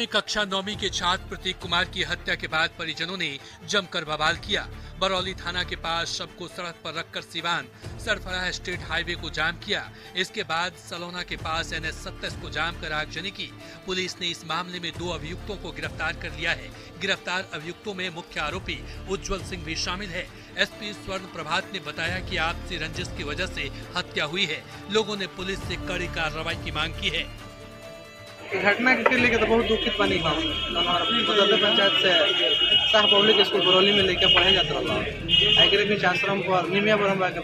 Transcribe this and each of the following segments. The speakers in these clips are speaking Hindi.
कक्षा 9वीं के छात्र प्रतीक कुमार की हत्या के बाद परिजनों ने जमकर बवाल किया। बरौली थाना के पास शव को सड़क पर रखकर सिवान सरफराह स्टेट हाईवे को जाम किया। इसके बाद सलोना के पास NH 27 को जाम कर आगजनी की। पुलिस ने इस मामले में 2 अभियुक्तों को गिरफ्तार कर लिया है। गिरफ्तार अभियुक्तों में मुख्य आरोपी उज्जवल सिंह भी शामिल है। SP स्वर्ण प्रभात ने बताया कि आपसी रंजिश की वजह से हत्या हुई है। लोगों ने पुलिस से कड़ी कार्रवाई की मांग की है। घटना के लेके तो बहुत दुखित बनी हम बदौली पंचायत से शाह पब्लिक स्कूल बरौली में लेके पढ़े जाते रहा एग्री बीच आश्रम पर निमिया ब्रह्मा के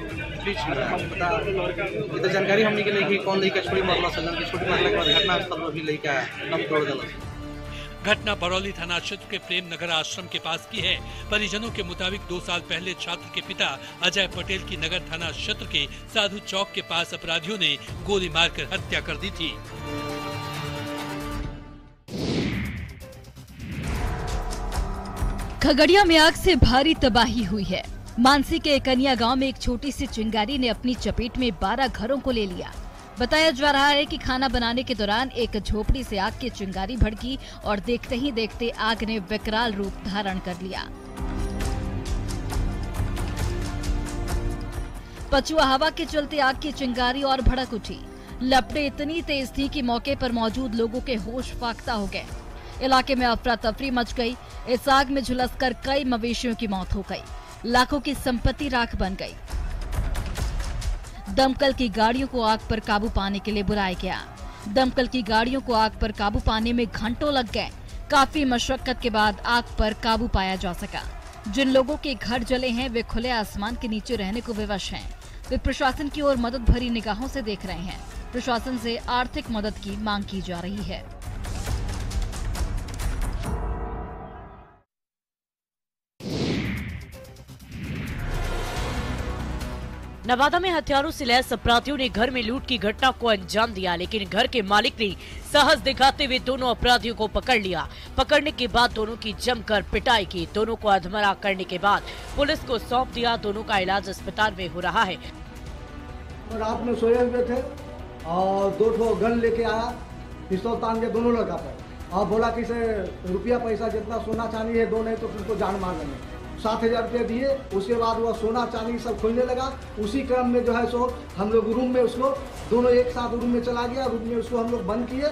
बीच में हम पता ये तो जानकारी हमने के लिए कि कौन लेके छोड़ी मरला सजन की छोटी मरने के बाद घटना स्थल पर भी लेके दम तोड़ दिला। घटना बरौली थाना क्षेत्र के प्रेम नगर आश्रम के पास की है। परिजनों के मुताबिक 2 साल पहले छात्र के पिता अजय पटेल की नगर थाना क्षेत्र के साधु चौक के पास अपराधियों ने गोली मारकर हत्या कर दी थी। खगड़िया में आग से भारी तबाही हुई है। मानसी के एकनिया गांव में एक छोटी सी चिंगारी ने अपनी चपेट में 12 घरों को ले लिया। बताया जा रहा है कि खाना बनाने के दौरान एक झोपड़ी से आग की चिंगारी भड़की और देखते ही देखते आग ने विकराल रूप धारण कर लिया। पछुआ हवा के चलते आग की चिंगारी और भड़क उठी। लपटें इतनी तेज थी कि मौके पर मौजूद लोगों के होश फाख्ता हो गए। इलाके में अफरा तफरी मच गई। इस आग में झुलसकर कई मवेशियों की मौत हो गई। लाखों की संपत्ति राख बन गई। दमकल की गाड़ियों को आग पर काबू पाने के लिए बुलाया गया। दमकल की गाड़ियों को आग पर काबू पाने में घंटों लग गए। काफी मशक्कत के बाद आग पर काबू पाया जा सका। जिन लोगों के घर जले हैं वे खुले आसमान के नीचे रहने को विवश हैं। वे प्रशासन की ओर मदद भरी निगाहों से देख रहे हैं। प्रशासन से आर्थिक मदद की मांग की जा रही है। नवादा में हथियारों से लैस अपराधियों ने घर में लूट की घटना को अंजाम दिया, लेकिन घर के मालिक ने साहस दिखाते हुए दोनों अपराधियों को पकड़ लिया। पकड़ने के बाद दोनों की जमकर पिटाई की। दोनों को अधमरा करने के बाद पुलिस को सौंप दिया। दोनों का इलाज अस्पताल में हो रहा है। रात में सोए हुए थे और 2 गन लेके आया, पिस्तौल तान के दोनों लड़का पर और बोला कि से रुपया पैसा जितना सोना चांदी है दो, नहीं तो तुमको जान मार देंगे। 7,000 रुपये दिए। उसके बाद वह सोना चांदी सब खोलने लगा। उसी क्रम में जो है सो हम लोग रूम में उसको दोनों एक साथ रूम में चला गया। रूम में उसको हम लोग बंद किए।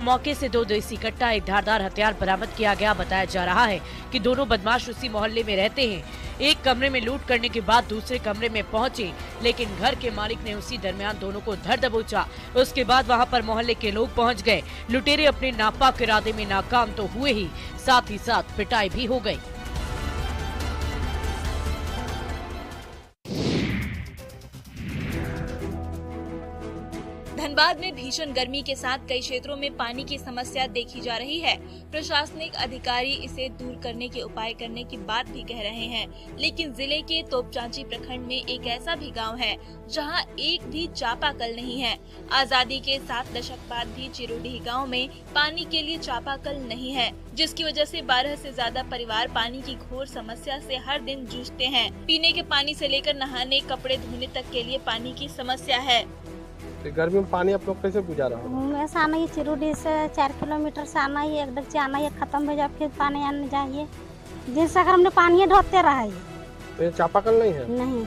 मौके से 2 देसी कट्टा, एक धारदार हथियार बरामद किया गया। बताया जा रहा है कि दोनों बदमाश उसी मोहल्ले में रहते हैं। एक कमरे में लूट करने के बाद दूसरे कमरे में पहुंचे, लेकिन घर के मालिक ने उसी दरमियान दोनों को धर दबोचा। उसके बाद वहां पर मोहल्ले के लोग पहुंच गए। लुटेरे अपने नापाक इरादे में नाकाम तो हुए ही साथ पिटाई भी हो गयी। धनबाद में भीषण गर्मी के साथ कई क्षेत्रों में पानी की समस्या देखी जा रही है। प्रशासनिक अधिकारी इसे दूर करने के उपाय करने की बात भी कह रहे हैं, लेकिन जिले के तोपचांची प्रखंड में एक ऐसा भी गांव है जहां एक भी चापाकल नहीं है। आजादी के 7 दशक बाद भी चिरोडीह गांव में पानी के लिए चापाकल नहीं है, जिसकी वजह से 12 से ज्यादा परिवार पानी की घोर समस्या से हर दिन जूझते हैं। पीने के पानी से लेकर नहाने, कपड़े धोने तक के लिए पानी की समस्या है। गर्मी में पानी आप लोग कैसे गुजारा हो? आना ही चिरोडी से 4 किलोमीटर से आना ही, एक डग से आना ही, खत्म हो जाए फिर पानी आने जाइए। जिस अगर हमने पानी ढोते रहा है। तो ये चापाकल नहीं है? नहीं।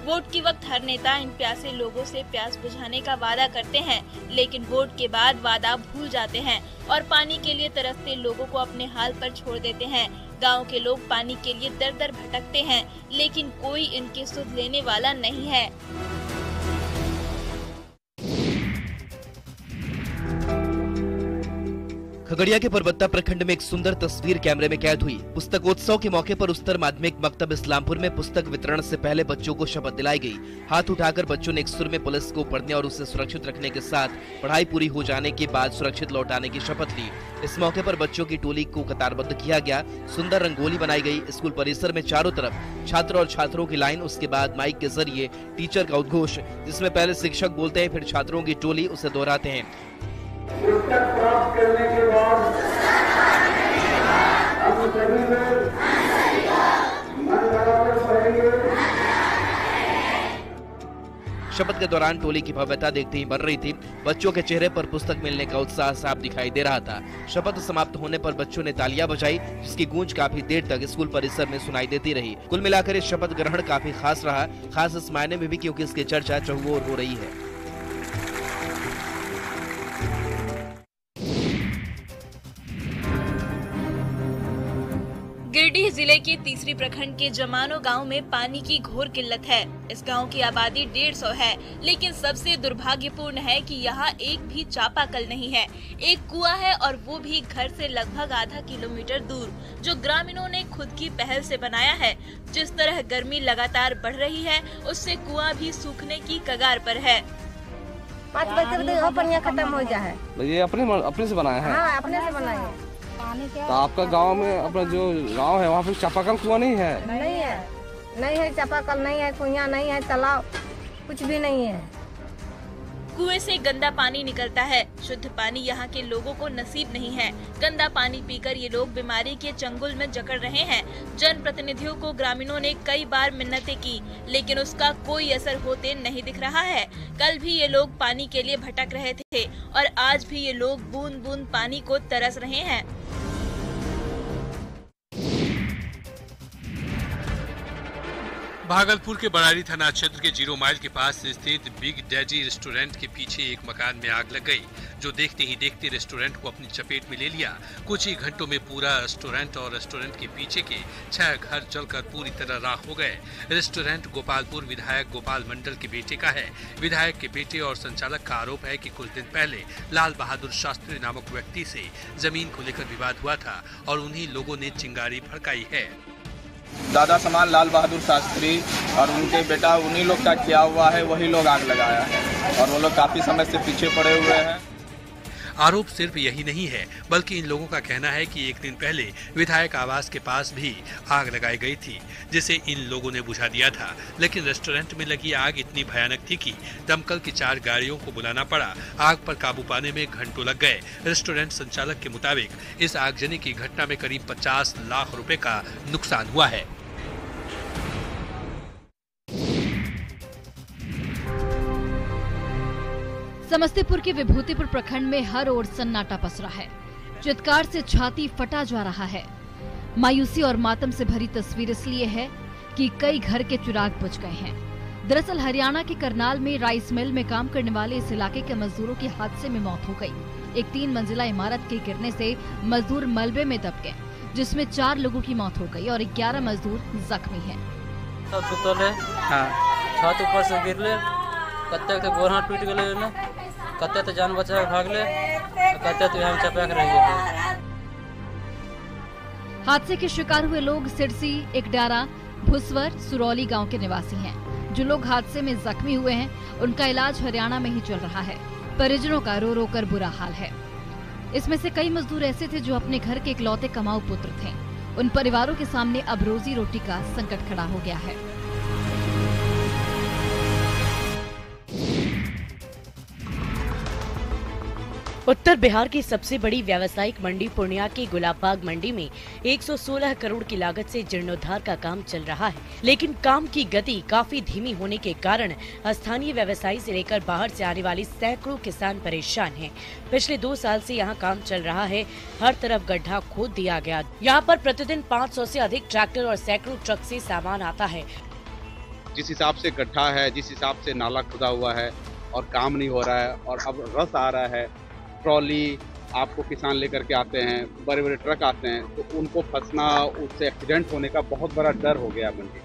वोट के वक्त हर नेता इन प्यासे लोगों से प्यास बुझाने का वादा करते हैं, लेकिन वोट के बाद वादा भूल जाते हैं और पानी के लिए तरसते लोगों को अपने हाल पर छोड़ देते हैं। गांव के लोग पानी के लिए दर दर भटकते हैं, लेकिन कोई इनकी सुध लेने वाला नहीं है। खगड़िया के परबत्ता प्रखंड में एक सुंदर तस्वीर कैमरे में कैद हुई। पुस्तकोत्सव के मौके पर उच्चतर माध्यमिक मकतब इस्लामपुर में पुस्तक वितरण से पहले बच्चों को शपथ दिलाई गई। हाथ उठाकर बच्चों ने एक सुर में पुलिस को पढ़ने और उसे सुरक्षित रखने के साथ पढ़ाई पूरी हो जाने के बाद सुरक्षित लौटाने की शपथ ली। इस मौके पर बच्चों की टोली को कतारबद्ध किया गया। सुंदर रंगोली बनाई गई। स्कूल परिसर में चारों तरफ छात्र और छात्रों की लाइन। उसके बाद माइक के जरिए टीचर का उद्घोष, जिसमें पहले शिक्षक बोलते हैं, फिर छात्रों की टोली उसे दोहराते हैं। पुस्तक प्राप्त करने के बाद हम सभी में मन लगाकर पढ़ेंगे। शपथ के दौरान टोली की भव्यता देखते ही बन रही थी। बच्चों के चेहरे पर पुस्तक मिलने का उत्साह साफ दिखाई दे रहा था। शपथ समाप्त होने पर बच्चों ने तालियां बजाई, जिसकी गूंज काफी देर तक स्कूल परिसर में सुनाई देती रही। कुल मिलाकर इस शपथ ग्रहण काफी खास रहा, खास इस मायने में भी क्योंकि इसकी चर्चा चहुओर हो रही है। गिरिडीह जिले के तीसरी प्रखंड के जमानो गांव में पानी की घोर किल्लत है। इस गांव की आबादी 150 है, लेकिन सबसे दुर्भाग्यपूर्ण है कि यहाँ एक भी चापाकल नहीं है। एक कुआं है और वो भी घर से लगभग आधा किलोमीटर दूर, जो ग्रामीणों ने खुद की पहल से बनाया है। जिस तरह गर्मी लगातार बढ़ रही है, उससे कुआं भी सूखने की कगार पर है। 5 बजे तक पानी खत्म हो जाए। ये अपने से बनाया है? हाँ, अपने से बनाया है। तो आपका गांव में, अपना जो गांव है वहाँ पे चापाकल कुआं नहीं है? नहीं है चापाकल, नहीं है कुआं, नहीं है तालाब, कुछ भी नहीं है। कुएं से गंदा पानी निकलता है। शुद्ध पानी यहाँ के लोगों को नसीब नहीं है। गंदा पानी पीकर ये लोग बीमारी के चंगुल में जकड़ रहे हैं। जनप्रतिनिधियों को ग्रामीणों ने कई बार मिन्नतें की, लेकिन उसका कोई असर होते नहीं दिख रहा है। कल भी ये लोग पानी के लिए भटक रहे थे और आज भी ये लोग बूंद बूंद पानी को तरस रहे हैं। भागलपुर के बरारी थाना क्षेत्र के 0 माइल के पास स्थित बिग डैडी रेस्टोरेंट के पीछे एक मकान में आग लग गई, जो देखते ही देखते रेस्टोरेंट को अपनी चपेट में ले लिया। कुछ ही घंटों में पूरा रेस्टोरेंट और रेस्टोरेंट के पीछे के 6 घर जलकर पूरी तरह राख हो गए। रेस्टोरेंट गोपालपुर विधायक गोपाल मंडल के बेटे का है। विधायक के बेटे और संचालक का आरोप है कि कुछ दिन पहले लाल बहादुर शास्त्री नामक व्यक्ति से जमीन को लेकर विवाद हुआ था और उन्हीं लोगों ने चिंगारी भड़काई है। दादा समान लाल बहादुर शास्त्री और उनके बेटा, उन्हीं लोग का किया हुआ है, वही लोग आग लगाया है और वो लोग काफी समय से पीछे पड़े हुए हैं। आरोप सिर्फ यही नहीं है, बल्कि इन लोगों का कहना है कि एक दिन पहले विधायक आवास के पास भी आग लगाई गई थी, जिसे इन लोगों ने बुझा दिया था। लेकिन रेस्टोरेंट में लगी आग इतनी भयानक थी कि दमकल की 4 गाड़ियों को बुलाना पड़ा। आग पर काबू पाने में घंटों लग गए। रेस्टोरेंट संचालक के मुताबिक इस आगजनी की घटना में करीब 50 लाख रुपए का नुकसान हुआ है। समस्तीपुर के विभूतिपुर प्रखंड में हर ओर सन्नाटा पसरा है। चित्कार से छाती फटा जा रहा है। मायूसी और मातम से भरी तस्वीर इसलिए है कि कई घर के चिराग बुझ गए हैं। दरअसल हरियाणा के करनाल में राइस मिल में काम करने वाले इस इलाके के मजदूरों की हादसे में मौत हो गई। एक 3 मंजिला इमारत के गिरने से मजदूर मलबे में दब गए, जिसमें 4 लोगों की मौत हो गई और 11 मजदूर जख्मी हैं। छत ऊपर से गिरले, कत्ते के गोर हाथ टूट गए ना, कत्ते तो जान बचा के भागले, कत्ते तो हम चपा के रह गए। हादसे के शिकार हुए लोग सिरसी, एकडारा, भुसवर, सुरौली गांव के निवासी हैं। जो लोग हादसे में जख्मी हुए हैं, उनका इलाज हरियाणा में ही चल रहा है। परिजनों का रो रो कर बुरा हाल है। इसमें से कई मजदूर ऐसे थे जो अपने घर के इकलौते कमाऊ पुत्र थे। उन परिवारों के सामने अब रोजी रोटी का संकट खड़ा हो गया है। उत्तर बिहार की सबसे बड़ी व्यावसायिक मंडी पूर्णिया की गुलाबबाग मंडी में 116 करोड़ की लागत से जीर्णोद्धार का काम चल रहा है, लेकिन काम की गति काफी धीमी होने के कारण स्थानीय व्यवसायी से लेकर बाहर से आने वाले सैकड़ों किसान परेशान हैं। पिछले 2 साल से यहाँ काम चल रहा है। हर तरफ गड्ढा खोद दिया गया। यहाँ पर प्रतिदिन 500 से अधिक ट्रैक्टर और सैकड़ों ट्रक से सामान आता है। जिस हिसाब से गड्ढा है, जिस हिसाब से नाला खुदा हुआ है और काम नहीं हो रहा है और अब रस आ रहा है, ट्रॉली आपको किसान लेकर के आते हैं, बड़े बड़े ट्रक आते हैं, तो उनको फंसना, उससे एक्सीडेंट होने का बहुत बड़ा डर हो गया मंडी।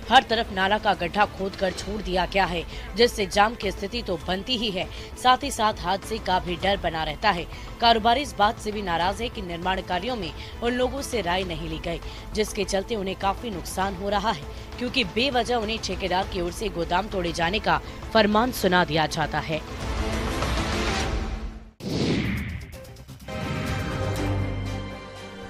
हर तरफ नाला का गड्ढा खोदकर छोड़ दिया गया है, जिससे जाम की स्थिति तो बनती ही है, साथ ही साथ हादसे का भी डर बना रहता है। कारोबारी इस बात से भी नाराज है कि निर्माण कार्यों में उन लोगों से राय नहीं ली गई, जिसके चलते उन्हें काफी नुकसान हो रहा है, क्योंकि बेवजह उन्हें ठेकेदार की ओर से गोदाम तोड़े जाने का फरमान सुना दिया जाता है।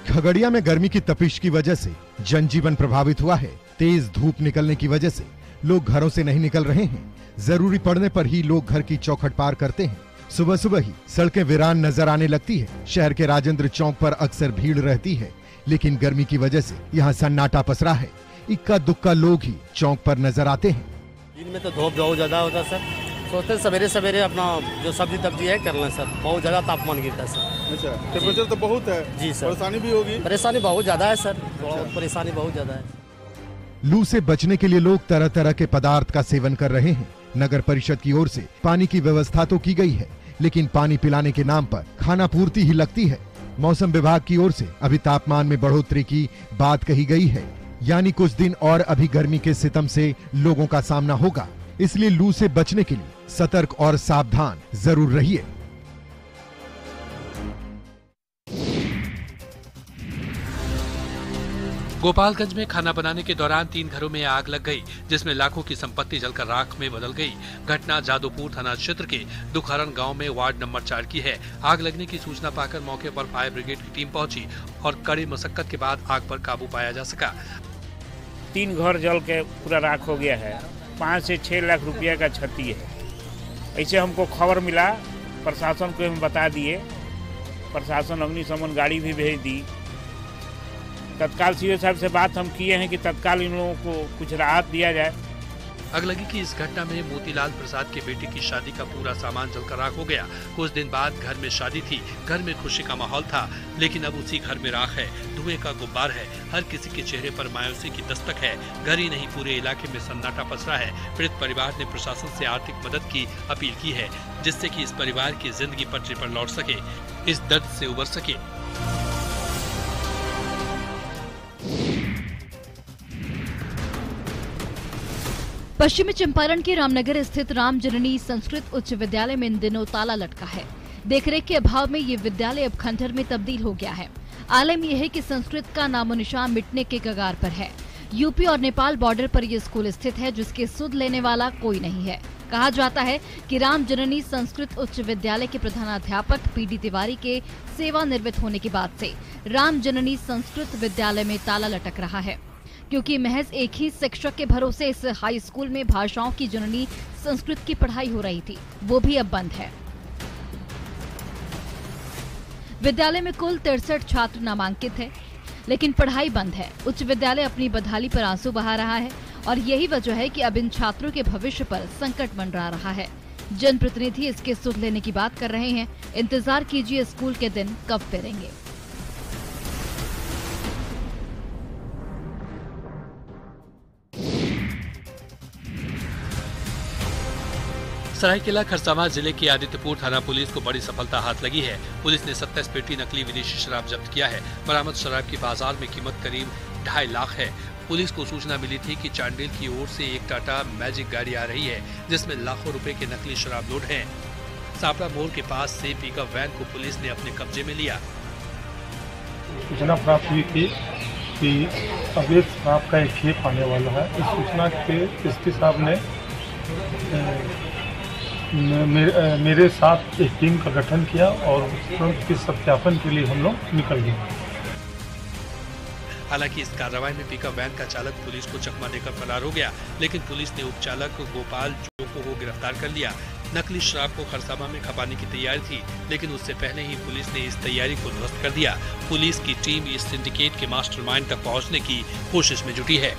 खगड़िया में गर्मी की तपिश की वजह से जनजीवन प्रभावित हुआ है। तेज धूप निकलने की वजह से लोग घरों से नहीं निकल रहे हैं। जरूरी पड़ने पर ही लोग घर की चौखट पार करते हैं। सुबह सुबह ही सड़कें वीरान नजर आने लगती है। शहर के राजेंद्र चौक पर अक्सर भीड़ रहती है, लेकिन गर्मी की वजह से यहाँ सन्नाटा पसरा है। इक्का दुक्का लोग ही चौक पर नजर आते हैं। दिन में तो धूप बहुत ज़्यादा होता है सर, सोचते सवेरे सवेरे अपना जो सब्जी तब्जी है कर लें सर, बहुत ज़्यादा तापमान गिरता है सर। अच्छा, टेम्परेचर तो बहुत है जी सर, परेशानी भी होगी? परेशानी बहुत ज़्यादा है सर, परेशानी बहुत ज़्यादा है। लू से बचने के लिए लोग तरह तरह के पदार्थ का सेवन कर रहे हैं। नगर परिषद की ओर से पानी की व्यवस्था तो की गई है, लेकिन पानी पिलाने के नाम पर खाना पूर्ति ही लगती है। मौसम विभाग की ओर से अभी तापमान में बढ़ोतरी की बात कही गई है, यानी कुछ दिन और अभी गर्मी के सितम से लोगों का सामना होगा। इसलिए लू से बचने के लिए सतर्क और सावधान जरूर रहिए। गोपालगंज में खाना बनाने के दौरान 3 घरों में आग लग गई, जिसमें लाखों की संपत्ति जलकर राख में बदल गई। घटना जादोपुर थाना क्षेत्र के दुखहरण गांव में वार्ड नंबर 4 की है। आग लगने की सूचना पाकर मौके पर फायर ब्रिगेड की टीम पहुंची और कड़ी मशक्कत के बाद आग पर काबू पाया जा सका। 3 घर जल के पूरा राख हो गया है। 5 से 6 लाख रुपया का क्षति है। ऐसे हमको खबर मिला, प्रशासन को हम बता दिए, प्रशासन अग्निशमन गाड़ी भी भेज दी। तत्काल सीओ साहब से बात हम किए हैं कि तत्काल इन लोगों को कुछ राहत दिया जाए। अगलगी की इस घटना में मोतीलाल प्रसाद के बेटे की शादी का पूरा सामान जलकर राख हो गया। कुछ दिन बाद घर में शादी थी, घर में खुशी का माहौल था, लेकिन अब उसी घर में राख है, धुएं का गुब्बार है। हर किसी के चेहरे पर मायूसी की दस्तक है। घर ही नहीं, पूरे इलाके में सन्नाटा पसरा है। पीड़ित परिवार ने प्रशासन से आर्थिक मदद की अपील की है, जिससे कि इस परिवार की जिंदगी पटरी पर लौट सके, इस दर्द से उबर सके। पश्चिमी चंपारण के रामनगर स्थित राम जननी संस्कृत उच्च विद्यालय में इन दिनों ताला लटका है। देखरेख के अभाव में ये विद्यालय अब खंडहर में तब्दील हो गया है। आलम यह है कि संस्कृत का नामोनिशान मिटने के कगार पर है। यूपी और नेपाल बॉर्डर पर यह स्कूल स्थित है, जिसके सुध लेने वाला कोई नहीं है। कहा जाता है कि राम जननी संस्कृत उच्च विद्यालय के प्रधानाध्यापक पीडी तिवारी के सेवानिवृत्त होने के बाद से राम जननी संस्कृत विद्यालय में ताला लटक रहा है, क्योंकि महज एक ही शिक्षक के भरोसे इस हाई स्कूल में भाषाओं की जननी संस्कृत की पढ़ाई हो रही थी, वो भी अब बंद है। विद्यालय में कुल 63 छात्र नामांकित है, लेकिन पढ़ाई बंद है। उच्च विद्यालय अपनी बदहाली पर आंसू बहा रहा है और यही वजह है कि अब इन छात्रों के भविष्य पर संकट मंडरा रहा है। जनप्रतिनिधि इसके सुध लेने की बात कर रहे हैं। इंतजार कीजिए स्कूल के दिन कब फिरेंगे। सरायकेला खरसावां जिले की आदित्यपुर थाना पुलिस को बड़ी सफलता हाथ लगी है। पुलिस ने 27 पेटी नकली विदेशी शराब जब्त किया है। बरामद शराब की बाजार में कीमत करीब 2.5 लाख है। पुलिस को सूचना मिली थी कि चांडिल की ओर से एक टाटा मैजिक गाड़ी आ रही है, जिसमें लाखों रुपए की नकली शराब लोड है। सापड़ा मोड़ के पास से पिकअप वैन को पुलिस ने अपने कब्जे में लिया। सूचना प्राप्त हुई थी कि अवैध शराब का एक खेप आने वाला है। इस सूचना के एसपी साहब ने मेरे साथ एक टीम का गठन किया और तुरंत के सत्यापन के लिए हम लोग निकल गए। हालांकि इस कार्रवाई में पिकअप वैन का चालक पुलिस को चकमा देकर फरार हो गया, लेकिन पुलिस ने उपचालक गोपाल जोको को गिरफ्तार कर लिया। नकली शराब को खरसावां में खपाने की तैयारी थी, लेकिन उससे पहले ही पुलिस ने इस तैयारी को ध्वस्त कर दिया। पुलिस की टीम इस सिंडिकेट के मास्टरमाइंड तक पहुंचने की कोशिश में जुटी है।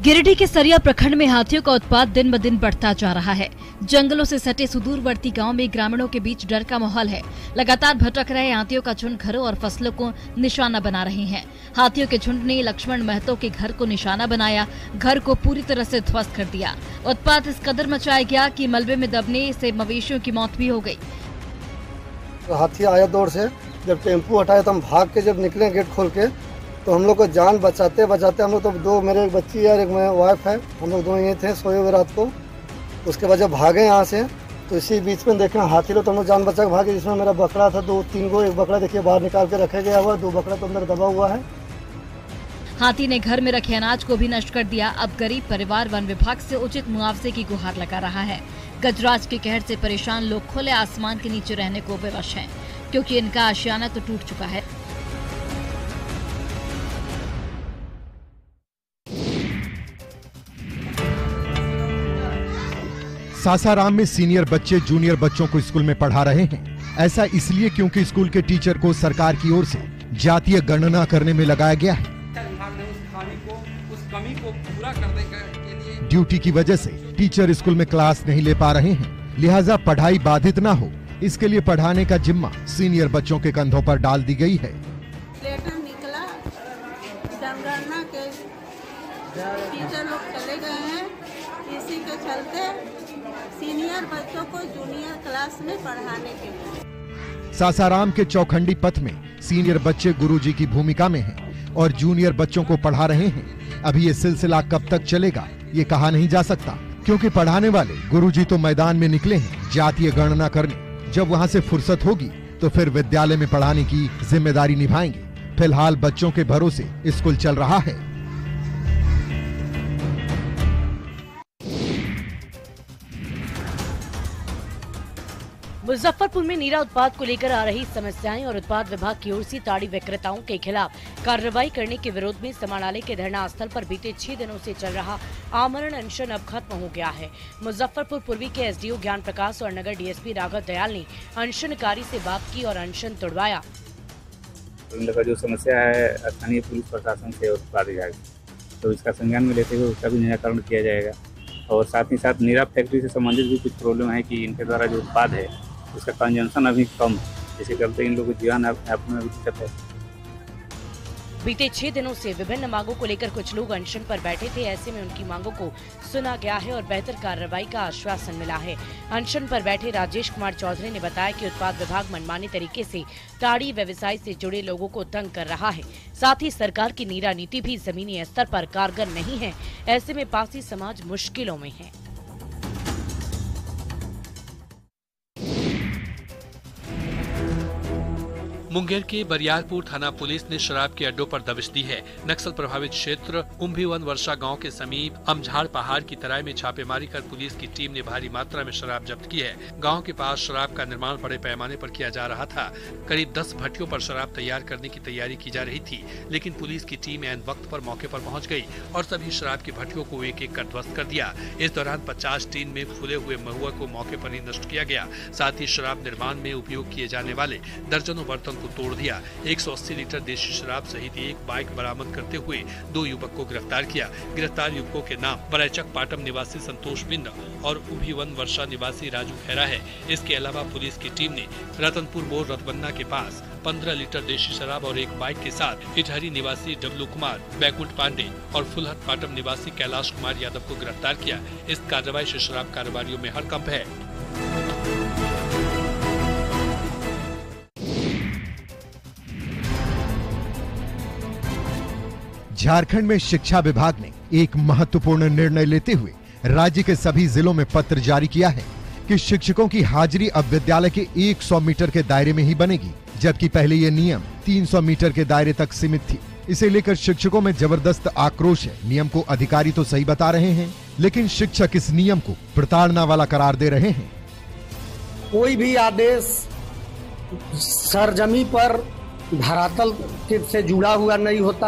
गिरिडीह के सरिया प्रखंड में हाथियों का उत्पात दिन ब दिन बढ़ता जा रहा है। जंगलों से सटे सुदूरवर्ती गांव में ग्रामीणों के बीच डर का माहौल है। लगातार भटक रहे हाथियों का झुंड घरों और फसलों को निशाना बना रहे हैं। हाथियों के झुंड ने लक्ष्मण महतो के घर को निशाना बनाया, घर को पूरी तरह से ध्वस्त कर दिया। उत्पात इस कदर मचाया गया कि मलबे में दबने से मवेशियों की मौत भी हो गई। हाथी आया दौड़ से, जब टेम्पू हटाया तो हम भाग के जब निकले गेट खोल के, तो हम लोग को जान बचाते बचाते हम लोग तो 2 मेरे एक बच्ची और एक मेरी वाइफ है, हम लोग 2 ये थे सोए हुए रात को। उसके बाद जब भागे यहाँ से तो इसी बीच में देखना हाथी लोग तो हम लोग जान बचा के भागे, जिसमें मेरा बकरा था 2-3 गो। एक बकरा देखिए बाहर निकाल के रखा गया हुआ, 2 बकरा तो अंदर दबा हुआ है। हाथी ने घर में रखे अनाज को भी नष्ट कर दिया। अब गरीब परिवार वन विभाग से उचित मुआवजे की गुहार लगा रहा है। गजराज के कहर से परेशान लोग खुले आसमान के नीचे रहने को विवश हैं, क्योंकि इनका आशियाना तो टूट चुका है। सासाराम में सीनियर बच्चे जूनियर बच्चों को स्कूल में पढ़ा रहे हैं। ऐसा इसलिए क्योंकि स्कूल के टीचर को सरकार की ओर से जातीय गणना करने में लगाया गया है। उस कमी को पूरा करने के लिए ड्यूटी की वजह से टीचर स्कूल में क्लास नहीं ले पा रहे हैं, लिहाजा पढ़ाई बाधित ना हो, इसके लिए पढ़ाने का जिम्मा सीनियर बच्चों के कंधों पर डाल दी गई है। लेटर निकला, जनगणना के टीचर लोग चले गए हैं, इसी के चलते सीनियर बच्चों को जूनियर क्लास में पढ़ाने के लिए सासाराम के चौखंडी पथ में सीनियर बच्चे गुरुजी की भूमिका में हैं और जूनियर बच्चों को पढ़ा रहे हैं। अभी ये सिलसिला कब तक चलेगा ये कहा नहीं जा सकता, क्योंकि पढ़ाने वाले गुरुजी तो मैदान में निकले हैं जातीय गणना करने। जब वहाँ से फुर्सत होगी तो फिर विद्यालय में पढ़ाने की जिम्मेदारी निभाएंगे। फिलहाल बच्चों के भरोसे स्कूल चल रहा है। मुजफ्फरपुर में नीरा उत्पाद को लेकर आ रही समस्याएं और उत्पाद विभाग की ओर से ताड़ी विक्रेताओं के खिलाफ कार्रवाई करने के विरोध में समानालय के धरना स्थल पर बीते 6 दिनों से चल रहा आमरण अनशन अब खत्म हो गया है। मुजफ्फरपुर पूर्वी के एसडीओ ज्ञान प्रकाश और नगर डीएसपी राघव दयाल ने अनशनकारी से बात की और अनशन तोड़वाया। का जो समस्या है स्थानीय पुलिस प्रशासन से और उत्पाद विभाग, तो इसका संज्ञान में लेते हुए उसका भी निराकरण किया जाएगा। और साथ ही साथ नीरा फैक्ट्री से संबंधित भी कुछ प्रॉब्लम है कि इनके द्वारा जो उत्पाद है उसका कंजम्पशन अभी कम है, जिसके चलते इन लोगों को जीवन यापन में दिक्कत है। बीते 6 दिनों से विभिन्न मांगों को लेकर कुछ लोग अनशन पर बैठे थे। ऐसे में उनकी मांगों को सुना गया है और बेहतर कार्रवाई का आश्वासन मिला है। अनशन पर बैठे राजेश कुमार चौधरी ने बताया कि उत्पाद विभाग मनमानी तरीके से ताड़ी व्यवसाय से जुड़े लोगों को तंग कर रहा है। साथ ही सरकार की नीरा नीति भी जमीनी स्तर पर कारगर नहीं है। ऐसे में पासी समाज मुश्किलों में है। मुंगेर के बरियारपुर थाना पुलिस ने शराब के अड्डों पर दबिश दी है। नक्सल प्रभावित क्षेत्र कुंभीवन वर्षा गांव के समीप अमझाड़ पहाड़ की तराई में छापेमारी कर पुलिस की टीम ने भारी मात्रा में शराब जब्त की है। गांव के पास शराब का निर्माण बड़े पैमाने पर किया जा रहा था। करीब 10 भट्टियों पर शराब तैयार करने की तैयारी की जा रही थी, लेकिन पुलिस की टीम ऐन वक्त पर मौके पर पहुँच गयी और सभी शराब की भट्टियों को एक एक कर ध्वस्त कर दिया। इस दौरान 50 टीन में फूले हुए महुआ को मौके पर ही नष्ट किया गया। साथ ही शराब निर्माण में उपयोग किए जाने वाले दर्जनों बर्तन को तोड़ दिया। 180 लीटर देशी शराब सहित एक बाइक बरामद करते हुए 2 युवक को गिरफ्तार किया। गिरफ्तार युवकों के नाम बराचक पाटम निवासी संतोष बिंद और उभीवन वर्षा निवासी राजू खैरा है। इसके अलावा पुलिस की टीम ने रतनपुर मोड़ रतबन्ना के पास 15 लीटर देशी शराब और एक बाइक के साथ इटहरी निवासी डब्लू कुमार, बैकुंठ पांडे और फुलहट पाटम निवासी कैलाश कुमार यादव को गिरफ्तार किया। इस कार्रवाई से शराब कारोबारियों में हड़कंप है। झारखंड में शिक्षा विभाग ने एक महत्वपूर्ण निर्णय लेते हुए राज्य के सभी जिलों में पत्र जारी किया है कि शिक्षकों की हाजिरी अब विद्यालय के 100 मीटर के दायरे में ही बनेगी, जबकि पहले ये नियम 300 मीटर के दायरे तक सीमित थी। इसे लेकर शिक्षकों में जबरदस्त आक्रोश है। नियम को अधिकारी तो सही बता रहे हैं, लेकिन शिक्षक इस नियम को प्रताड़ना वाला करार दे रहे हैं। कोई भी आदेश सरजमी पर धरातल से जुड़ा हुआ नहीं होता।